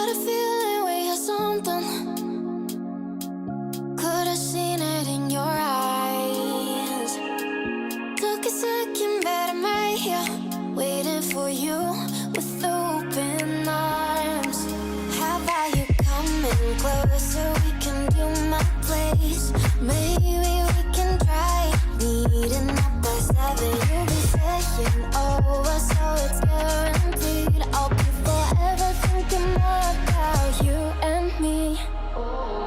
a feeling we had something. Could have seen it in your eyes. Took a second, but I'm right here, waiting for you with open arms. How about you coming closer? We can do my place. Maybe we can try meeting up by 7. You'll be saying over, so it's guaranteed. I'll be forever thinking more about you and me.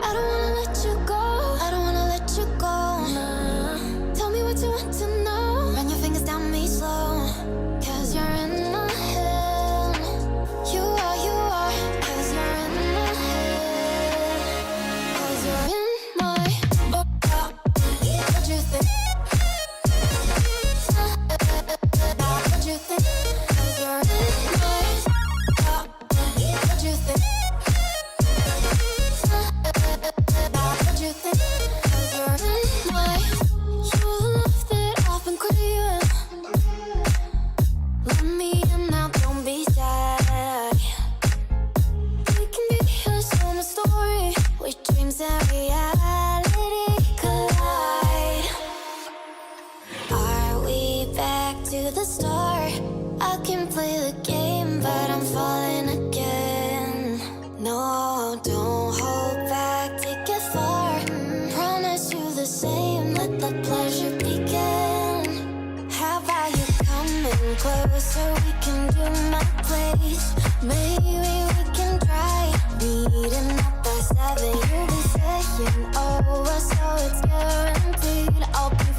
I don't wanna let you go, I don't wanna let you go, nah. Tell me what you want to know, run your fingers down me slow. Cause you're in my head. You are, cause you're in my head. Cause you're in my, what you think? What you think? Cause you're in my, what you think? What you think? Cause you're in my, you're the love that I've been craving. Let me in now, don't be shy. We can be here, so my story, where dreams and reality collide. Are we back to the start? I can play the game, but I'm falling again. No, don't hold back, take it far. Promise you the same, let the pleasure begin. How about you coming closer? We can do my place. Maybe we can try meeting up by 7. You'll be saying over, so it's guaranteed. I'll be